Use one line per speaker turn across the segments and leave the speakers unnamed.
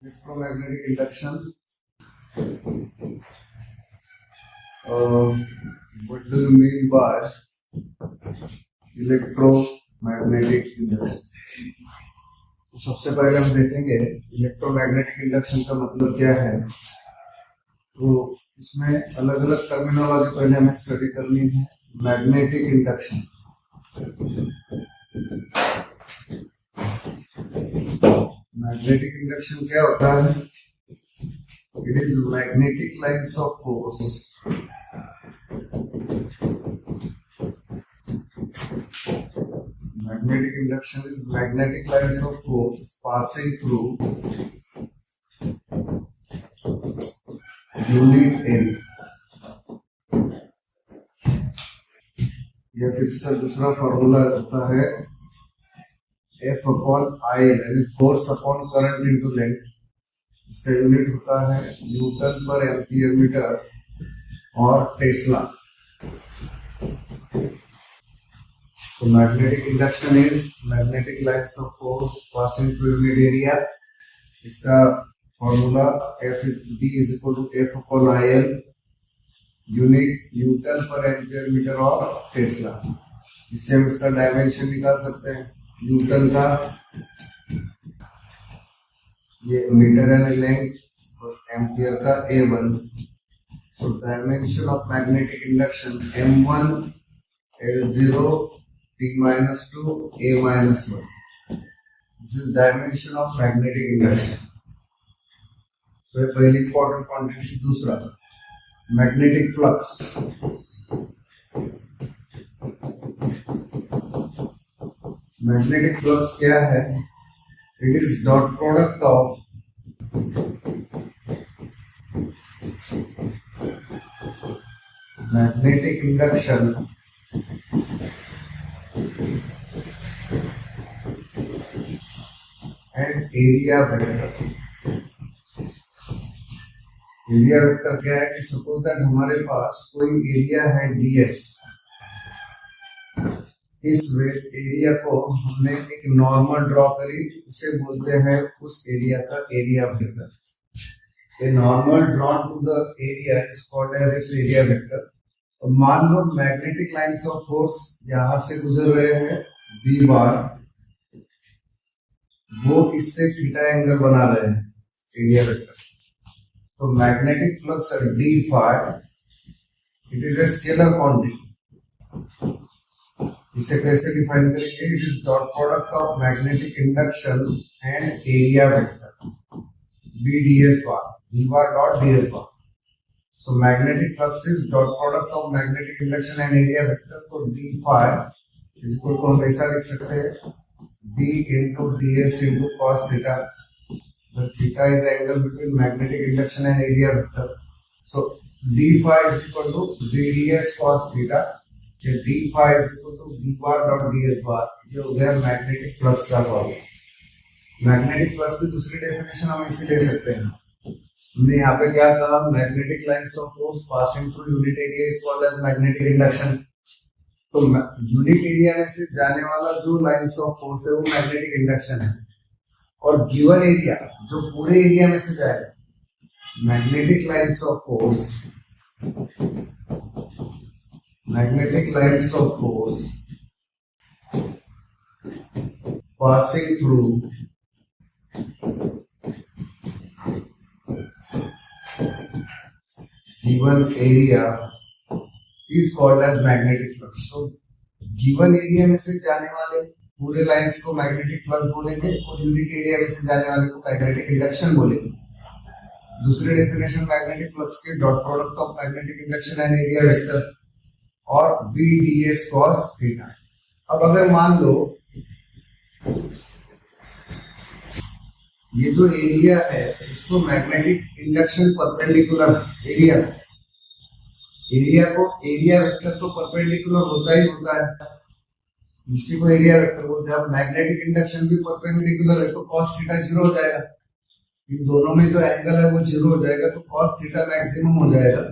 Electromagnetic induction. What do you mean by electromagnetic induction? तो सबसे पहले हम देखेंगे इलेक्ट्रोमैग्नेटिक इंडक्शन का मतलब क्या है। तो इसमें अलग अलग टर्मिनोलॉजी पहले हमें स्टडी करनी है। मैग्नेटिक इंडक्शन, मैग्नेटिक इंडक्शन क्या होता है? It is magnetic lines of force magnetic induction is magnetic lines of force passing through unit area। यह फिर इसका दूसरा फॉर्मूला होता है F अपॉन I यानी force upon current into length. इसका यूनिट होता है न्यूटन पर एम्पियर मीटर और Tesla. So magnetic induction is magnetic lines of force passing through unit area। इसका formula D is equal to F upon IL, unit newton per ampere metre और Tesla. इससे हम इसका dimension निकाल सकते हैं। Newton का ये मीटर है लेंथ और एम्पियर का A1। So dimension of magnetic induction M1 L0 T minus 2 A minus 1। This is dimension of magnetic induction। So पहली important quantity। दूसरा magnetic flux। magnetic flux क्या है? It is dot product of magnetic induction and area vector। Area vector क्या है कि suppose that हमारे पास कोई area है ds। इस एरिया को हमने एक नॉर्मल ड्रॉ करी, उसे बोलते हैं उस एरिया का area vector. A normal drawn to the area is called as its area vector. तो मान लो मैग्नेटिक लाइंस ऑफ फोर्स यहां से गुजर रहे हैं b बार, वो इससे थीटा एंगल बना रहे हैं एरिया वेक्टर से। तो magnetic flux d phi it is a scalar quantity. इसे कैसे डिफाइन करेंगे? It is dot product of magnetic induction and area vector b ds bar, b bar dot ds bar। So magnetic flux is dot product of magnetic induction and area vector. तो d phi is equal to हम ऐसा लिख सकते हैं d into ds into cos theta। The theta is the angle between magnetic induction and area vector। So d phi is equal to d ds cos theta। ये d phi is equal to b bar dot ds bar। ये हो गया magnetic flux का formula. Magnetic flux की दूसरी definition हम इसे ले सकते हैं। हमने यहाँ पे क्या कहा? Magnetic lines of force passing through unit area is called as magnetic induction. तो यूनिट एरिया में से जाने वाला जो लाइंस ऑफ फोर्स है वो मैग्नेटिक इंडक्शन है, और गिवन एरिया जो पूरे एरिया में से जाएगा magnetic lines of force, magnetic lines of force passing through given area is called as magnetic flux। तो गिवन एरिया में से जाने वाले पूरे लाइंस को मैग्नेटिक फ्लक्स बोलेंगे और यूनिट एरिया में से जाने वाले को मैग्नेटिक इंडक्शन बोलेंगे। दूसरी डेफिनेशन मैग्नेटिक फ्लक्स के dot product of magnetic induction and area vector और b ds cos थीटा। अब अगर मान लो ये जो एरिया है उसको मैग्नेटिक इंडक्शन परपेंडिकुलर एरिया को एरिया वेक्टर तो परपेंडिकुलर होता ही होता है, इसी को एरिया वेक्टर बोलते हैं। अब मैग्नेटिक इंडक्शन भी परपेंडिकुलर है तो cos थीटा 0 हो जाएगा। इन दोनों में जो एंगल है वो 0 हो जाएगा तो cos थीटा मैक्सिमम हो जाएगा।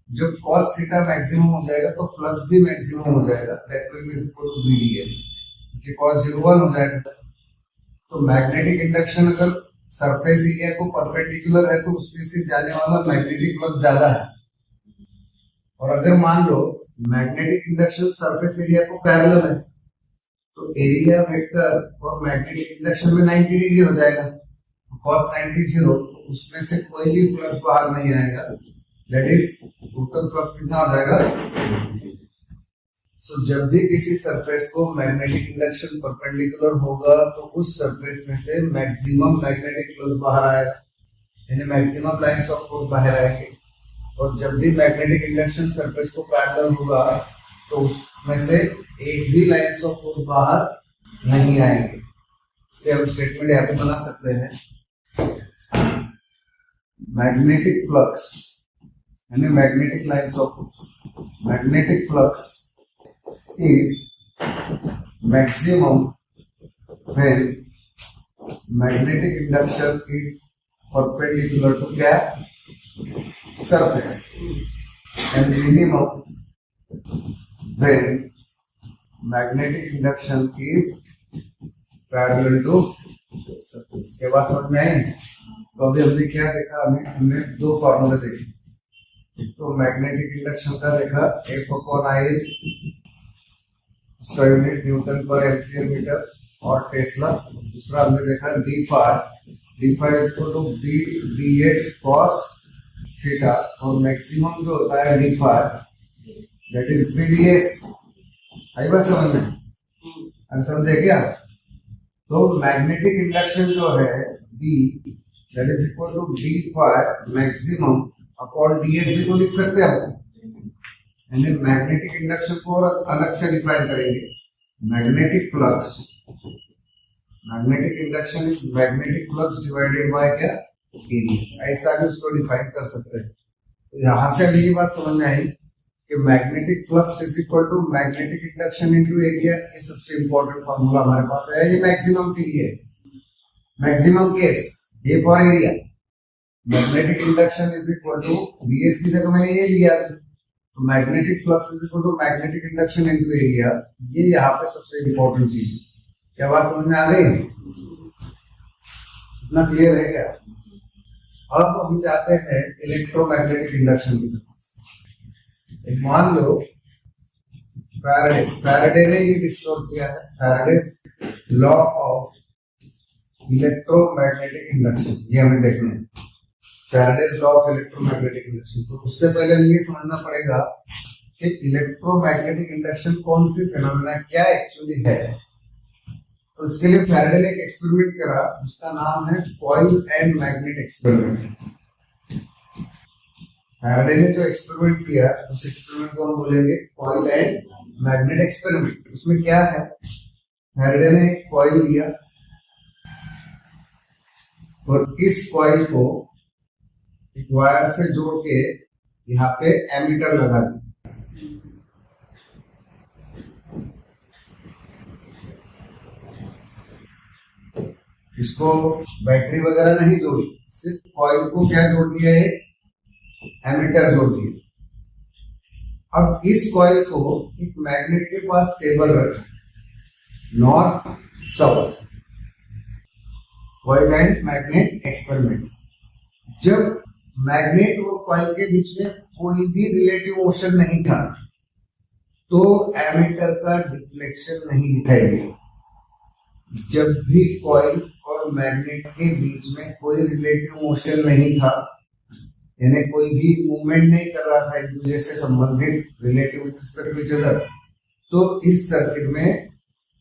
जब cos थीटा मैक्सिमम हो जाएगा तो फ्लक्स भी मैक्सिमम हो जाएगा। That will be equal to b ds, क्योंकि cos 0 1 हो जाएगा। तो मैग्नेटिक इंडक्शन अगर सरफेस एरिया को परपेंडिकुलर है तो उसमें से जाने वाला मैग्नेटिक फ्लक्स ज्यादा है। और अगर मान लो मैग्नेटिक इंडक्शन सरफेस एरिया को पैरेलल है तो एरिया वेक्टर और मैग्नेटिक इंडक्शन में 90 डिग्री हो जाएगा। cos 90 0, उसमें से कोई भी फ्लक्स बाहर नहीं आएगा। दैट इज टोटल फ्लक्स कितना हो जाएगा। सो जब भी किसी सरफेस को मैग्नेटिक इंडक्शन परपेंडिकुलर होगा तो उस सरफेस में से मैक्सिमम मैग्नेटिक फ्लक्स बाहर आएगा, यानी मैक्सिमम लाइंस ऑफ फोर्स बाहर आएंगे। और जब भी मैग्नेटिक इंडक्शन सरफेस को पैरेलल होगा तो उसमें से एक भी लाइंस ऑफ फोर्स बाहर नहीं आएंगे। इसलिए हम स्टेटमेंट यहाँ पे बना सकते हैं मैग्नेटिक फ्लक्स यानी magnetic lines of force, magnetic flux is maximum when magnetic induction is perpendicular to क्या surface and minimum when magnetic induction is parallel to surface। के बाद समझ में आई। तो अभी हमने क्या देखा, हमने दो फॉर्मूले देखे। एक तो मैग्नेटिक इंडक्शन का देखा F/I, उसका unit newton per ampere metre और टेस्ला। दूसरा हमने देखा d phi is equal to ds cos theta, और मैक्सिमम जो होता है d phi that is bds। आई बात समझ में? अरे समझे क्या? तो मैग्नेटिक इंडक्शन जो है b that is equal to d phi maximum upon ds भी तो लिख सकते हैं हम। मैग्नेटिक इंडक्शन को और अलग से डिफाइन करेंगे। Magnetic flux, magnetic induction is magnetic flux divided by क्या एरिया, ऐसा भी उसको डिफाइन कर सकते हैं। तो यहां से हमें ये बात समझ में आई कि magnetic flux is equal to magnetic induction into area. ये सबसे इंपॉर्टेंट फार्मूला हमारे पास है। ये मैक्सिमम के लिए, maximum case a for area. Magnetic induction is equal to VS की जगह मैंने ये लिया, तो magnetic flux is equal to magnetic induction into area. ये यहाँ पे सबसे इंपॉर्टेंट चीज है। क्या बात समझ में आ गई? इतना क्लियर है क्या? अब हम जाते हैं इलेक्ट्रोमैग्नेटिक इंडक्शन की तरफ। मान लो फैराडे ने ये डिस्कवर किया है, Faraday's law of electromagnetic induction. ये हमें देखना है Faraday's law of electromagnetic induction. तो उससे पहले हमें ये समझना पड़ेगा कि इलेक्ट्रोमैग्नेटिक इंडक्शन कौन सी फिनोमेना क्या एक्चुअली है। तो उसके लिए फैराडे ने एक एक्सपेरिमेंट करा, उसका नाम है coil and magnet experiment. Faraday ने जो एक्सपेरिमेंट किया उस एक्सपेरिमेंट को हम बोलेंगे कॉइल एंड मैग्नेट एक्सपेरिमेंट। उसमें क्या है, फैराडे ने एक कॉइल लिया और इस कॉइल को एक वायर से जोड़ के यहाँ पे एमीटर लगा दिया। इसको बैटरी वगैरह नहीं जोड़ी, सिर्फ कॉइल को क्या जोड़ दिया है, एमीटर जोड़ दिया। अब इस कॉइल को एक मैग्नेट के पास स्टेबल रखा, north south, coil and magnet experiment. जब मैग्नेट और कॉइल के बीच में कोई भी रिलेटिव मोशन नहीं था तो एमीटर का डिफ्लेक्शन नहीं दिखाई दिया। जब भी कॉइल और मैग्नेट के बीच में कोई रिलेटिव मोशन नहीं था, यानी कोई भी मूवमेंट नहीं कर रहा था एक दूसरे से संबंधित, relative with respect to each other, तो इस सर्किट में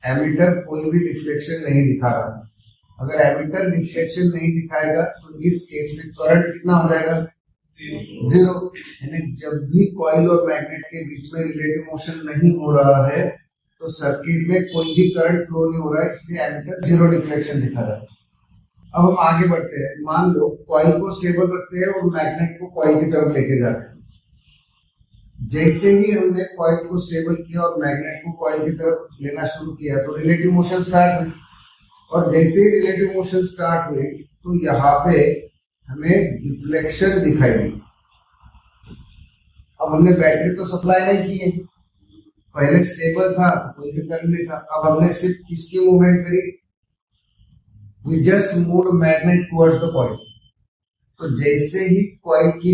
एमीटर कोई भी डिफ्लेक्शन नहीं दिखा रहा था। अगर एमीटर डिफ्लेक्शन नहीं दिखाएगा तो इस केस में करंट कितना हो जाएगा, जीरो। यानी जब भी कॉइल और मैग्नेट के बीच में रिलेटिव मोशन नहीं हो रहा है तो सर्किट में कोई भी करंट फ्लो नहीं हो रहा है, इसलिए एमीटर जीरो डिफ्लेक्शन दिखा रहा है। अब हम आगे बढ़ते हैं। मान लो कॉइल को स्टेबल रखते हैं और मैग्नेट को कॉइल की तरफ लेके जाते हैं। जैसे ही हमने कॉइल को स्टेबल किया और मैग्नेट को कॉइल की तरफ लेना शुरू किया तो रिलेटिव मोशन स्टार्ट हुई, और जैसे ही रिलेटिव मोशन स्टार्ट हुई तो यहाँ पे हमें डिफ्लेक्शन दिखाई दी। अब हमने बैटरी तो सप्लाई नहीं की है, पहले स्टेबल था तो कोई भी करंट नहीं था। अब हमने सिर्फ किसकी मूवमेंट करी, we just move magnet towards the coil. तो जैसे ही कॉइल की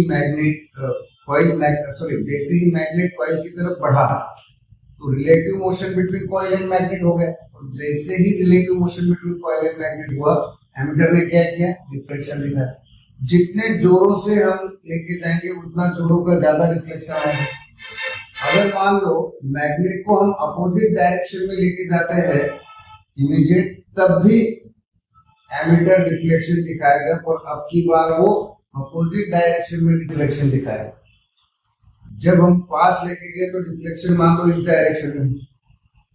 जैसे ही मैग्नेट कॉइल की तरफ बढ़ा तो relative motion between coil and magnet हो गया, और जैसे ही relative motion between coil and magnet हुआ, एमीटर ने क्या किया, डिफ्लेक्शन दिखाया। जितने जोरों से हम लेके जाएंगे उतना जोरों का ज्यादा डिफ्लेक्शन आएगा। अगर मान लो मैग्नेट को हम अपोजिट डायरेक्शन में लेके जाते हैं इमीडिएट, तब भी एमीटर डिफ्लेक्शन दिखाएगा, और अब की बार वो अपोजिट डायरेक्शन में डिफ्लेक्शन दिखाएगा। जब हम पास लेके गए तो डिफ्लेक्शन मान लो इस डायरेक्शन में,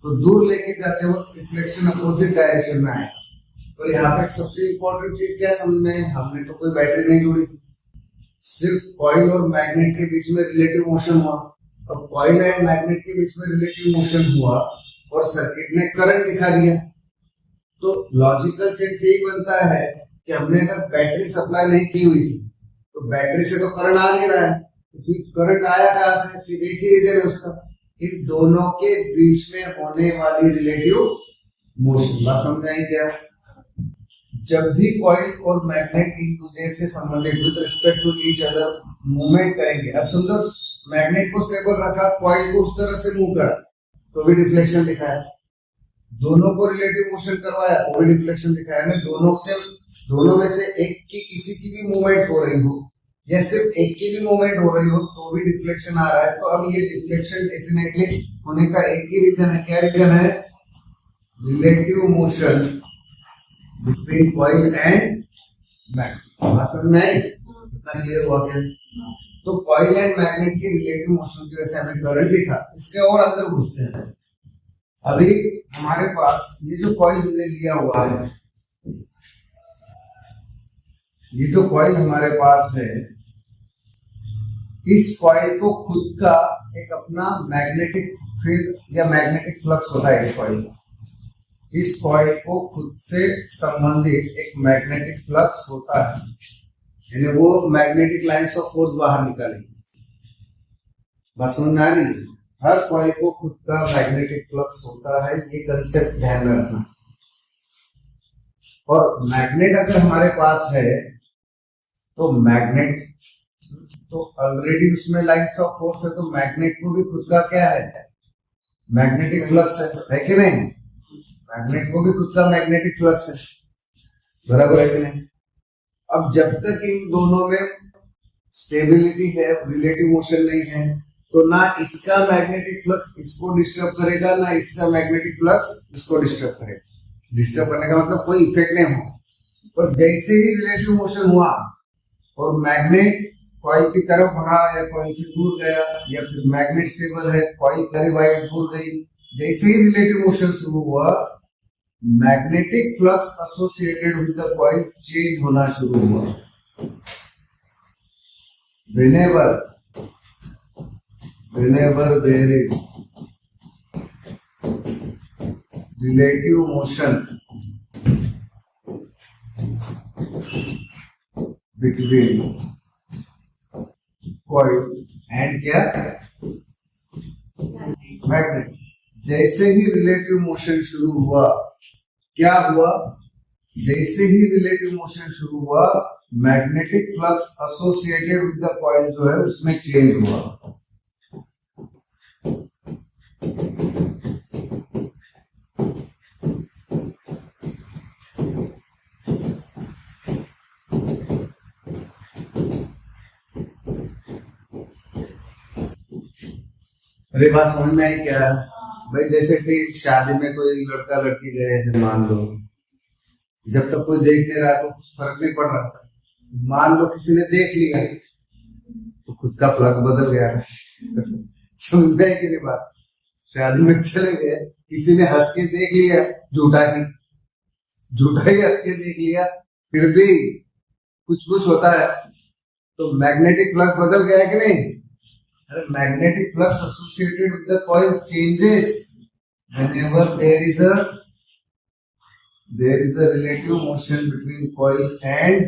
तो दूर लेके जाते वक्त डिफ्लेक्शन अपोजिट डायरेक्शन में आएगा। और यहाँ पे सबसे इंपॉर्टेंट चीज क्या समझ में, हमने तो कोई बैटरी नहीं जोड़ी थी, सिर्फ कॉइल और मैग्नेट के बीच में रिलेटिव मोशन हुआ। अब कॉइल एंड मैग्नेट के बीच में रिलेटिव मोशन हुआ और सर्किट ने करंट दिखा दिया, तो लॉजिकल सेंस यही बनता है कि हमने अगर बैटरी सप्लाई नहीं की हुई थी तो बैटरी से तो करंट आ नहीं रहा है, तो फिर करंट आया कहां से, सिर्फ एक ही रीजन है उसका, इन दोनों के बीच में होने वाली रिलेटिव मोशन। बात समझ आई क्या? जब भी कॉइल और मैग्नेट एक दूसरे से संबंधित with respect to each other movement करेंगे, अब समझो मैग्नेट को स्टेबल रखा, कॉइल को उस तरह से मूव करा तो भी डिफ्लेक्शन दिखाया, दोनों को रिलेटिव मोशन करवाया तो भी डिफ्लेक्शन दिखाया। ना दोनों में से एक की किसी की भी मूवमेंट हो रही हो या सिर्फ एक की भी मूवमेंट हो रही हो तो भी डिफ्लेक्शन आ रहा है। तो अब ये डिफ्लेक्शन डेफिनेटली होने का एक ही रीजन है, क्या रीजन है, relative motion between coil and magnet. समझ में आई? इतना क्लियर हुआ क्या? तो कॉइल एंड मैग्नेट की रिलेटिव मोशन की वजह से हमें करंट दिखा। इसके और अंदर घुसते हैं। अभी हमारे पास ये जो कॉइल हमने लिया हुआ है, ये जो कॉइल हमारे पास है, इस कॉइल को खुद का एक अपना मैग्नेटिक फील्ड या मैग्नेटिक फ्लक्स होता है। इस कॉइल को खुद से संबंधित एक मैग्नेटिक फ्लक्स होता है, यानी वो मैग्नेटिक लाइंस ऑफ फोर्स बाहर निकालेगी। बस समझ में आ रही है? हर कॉइल को खुद का मैग्नेटिक फ्लक्स होता है, ये कंसेप्ट ध्यान में रखना। और मैग्नेट अगर हमारे पास है तो मैग्नेट तो ऑलरेडी उसमें लाइंस ऑफ फोर्स है, तो मैग्नेट को भी खुद का क्या है, मैग्नेटिक फ्लक्स है कि नहीं? मैग्नेट को भी खुद का मैग्नेटिक फ्लक्स है, बराबर है कि नहीं? अब जब तक इन दोनों में स्टेबिलिटी है, रिलेटिव मोशन नहीं है, तो ना इसका मैग्नेटिक फ्लक्स इसको डिस्टर्ब करेगा, ना इसका मैग्नेटिक फ्लक्स इसको डिस्टर्ब करेगा। डिस्टर्ब करने का मतलब कोई इफेक्ट नहीं होगा। पर जैसे ही रिलेटिव मोशन हुआ और मैग्नेट कॉइल की तरफ बढ़ा या कॉइल से दूर गया, या फिर मैग्नेट स्टेबल है, कॉइल करीब आई दूर गई, जैसे ही रिलेटिव मोशन शुरू हुआ, magnetic flux associated with the coil change होना शुरू हुआ। whenever there is relative motion between coil and क्या, मैग्नेट, जैसे ही रिलेटिव मोशन शुरू हुआ, क्या हुआ, जैसे ही रिलेटिव मोशन शुरू हुआ, magnetic flux associated with the coil जो है उसमें चेंज हुआ। अरे बात समझ में आई क्या? भाई जैसे कि शादी में कोई लड़का लड़की गए हैं, मान लो, जब तक कोई देख नहीं रहा तो कुछ फर्क नहीं पड़ रहा, मान लो किसी ने देख लिया तो खुद का फ्लक्स बदल गया। समझ में आई कि नहीं बात? शादी में चले गए, किसी ने हंस के देख लिया, झूठा ही हंस के देख लिया, फिर भी कुछ होता है, तो मैग्नेटिक फ्लक्स बदल गया है कि नहीं? Magnetic flux associated with the coil changes whenever there is a relative motion between coils and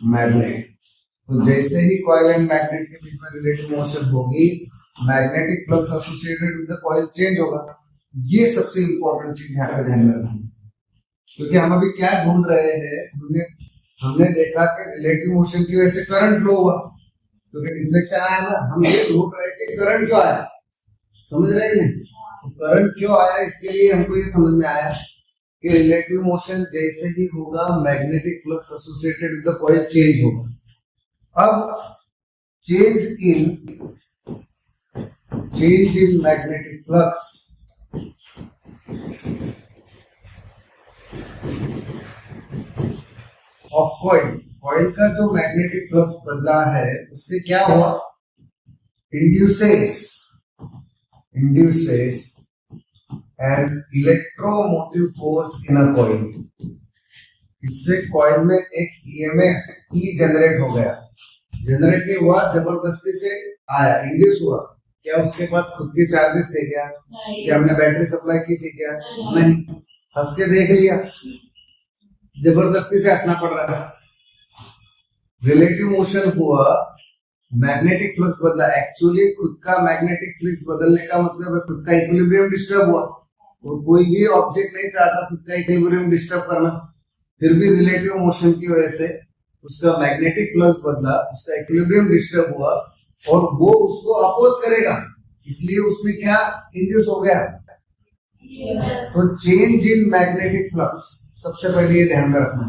magnet. तो जैसे ही coil and magnet के बीच में relative motion होगी, magnetic flux associated with the coil change होगा। ये सबसे important चीज यहाँ पे ध्यान में रखना। क्योंकि हम अभी क्या ढूंढ रहे हैं, हमने देखा कि रिलेटिव मोशन की वजह से करंट फ्लो हुआ, क्योंकि डिफ्लेक्शन आया ना, हम ये ढूंढ रहे कि करंट क्यों आया। समझ रहे कि नहीं? तो करंट क्यों आया, इसके लिए हमको ये समझ में आया कि रिलेटिव मोशन जैसे ही होगा magnetic flux associated with the coil change होगा। अब change in magnetic flux of coil का जो मैग्नेटिक फ्लक्स बदला है उससे क्या हुआ, induces an electromotive force in a coil। इससे कॉइल में एक ईएमएफ ई जनरेट हो गया। जनरेट नहीं हुआ, जबरदस्ती से आया, इंड्यूस हुआ। क्या उसके पास खुद के चार्जेस थे क्या? क्या हमने बैटरी सप्लाई की थी क्या? नहीं। हंस के देख लिया, जबरदस्ती से हंसना पड़ रहा है। रिलेटिव मोशन हुआ, मैग्नेटिक फ्लक्स बदला। एक्चुअली खुद का मैग्नेटिक फ्लक्स बदलने का मतलब है खुद का इक्विलिब्रियम डिस्टर्ब हुआ, और कोई भी ऑब्जेक्ट नहीं चाहता खुद का इक्विलिब्रियम डिस्टर्ब करना। फिर भी रिलेटिव मोशन की वजह से उसका मैग्नेटिक फ्लक्स बदला, उसका इक्विलिब्रियम डिस्टर्ब हुआ, और वो उसको अपोज करेगा, इसलिए उसमें क्या इंड्यूस हो गया। तो चेंज इन मैग्नेटिक फ्लक्स, सबसे पहले ये ध्यान में रखना,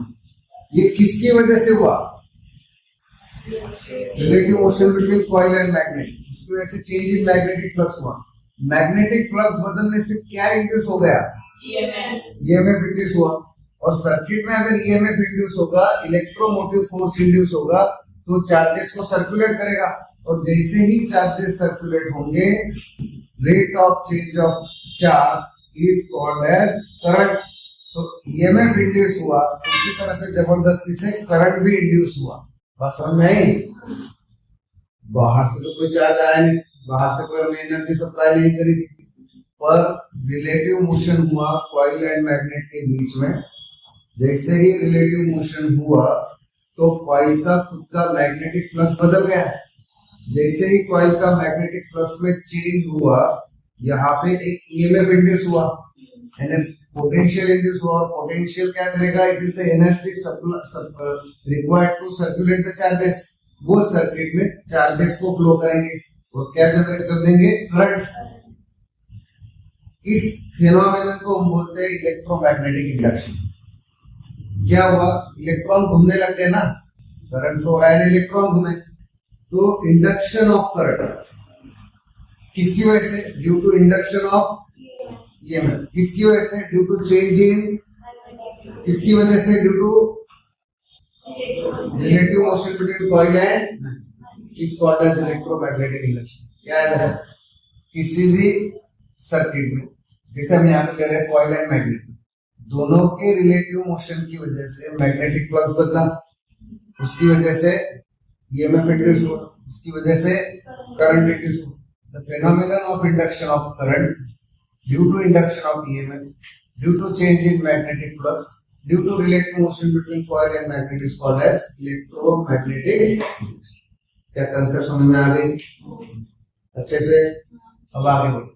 ये किसकी वजह से हुआ? Relative motion between coil and magnet, इसकी वजह से चेंज इन मैग्नेटिक फ्लक्स हुआ। मैग्नेटिक फ्लक्स बदलने से क्या इंड्यूस हो गया? ईएमएफ इंड्यूस हुआ। और सर्किट में अगर ईएमएफ इंड्यूस होगा, इलेक्ट्रोमोटिव फोर्स इंड्यूस होगा, तो चार्जेस को सर्कुलेट करेगा, और जैसे ही चार्जेस सर्कुलेट होंगे, rate of change of charge is called as current. तो ईएमएफ इंड्यूस हुआ, उसी तरह से जबरदस्ती से करंट भी इंड्यूस हुआ। बस समझ में आई? बाहर से तो कोई चार्ज आया नहीं, बाहर से कोई हमने एनर्जी सप्लाई नहीं करी थी, पर रिलेटिव मोशन हुआ कॉइल एंड मैग्नेट के बीच में। जैसे ही रिलेटिव मोशन हुआ तो कॉइल का खुद का मैग्नेटिक फ्लक्स बदल गया। जैसे ही कॉइल का मैग्नेटिक फ्लक्स में चेंज हुआ, यहाँ पे एक ईएमएफ इंड्यूस हुआ, पोटेंशियल इंड्यूस हुआ। और पोटेंशियल क्या करेगा? It is the energy required to circulate the charges. वो सर्किट में चार्जेस को फ्लो करेंगे और क्या जनरेट कर देंगे? करंट। इस फिनोमेनन को हम बोलते हैं इलेक्ट्रोमैग्नेटिक इंडक्शन। क्या हुआ? इलेक्ट्रॉन घूमने लग गए ना, करंट फ्लो हो रहा है, इलेक्ट्रॉन घूमे, तो इंडक्शन ऑफ करंट किसकी वजह से? Due to induction of EMF. किसकी वजह से? Due to change in. किसकी वजह से? Due to relative motion between coil and is called as electromagnetic induction. क्या है? किसी भी सर्किट में, जैसे हम यहाँ पे ले रहे हैं कॉइल एंड मैग्नेट, दोनों के रिलेटिव मोशन की वजह से मैग्नेटिक फ्लक्स बदला, उसकी वजह से ईएमएफ इंड्यूस हुआ, उसकी वजह से करंट इंड्यूस हुआ। The phenomenon of induction of current due to induction of EMF, due to change in magnetic flux, due to relative motion between coil and magnet is called as electromagnetic flux। क्या concept समझ में आ गई अच्छे से? अब आगे बढ़ो।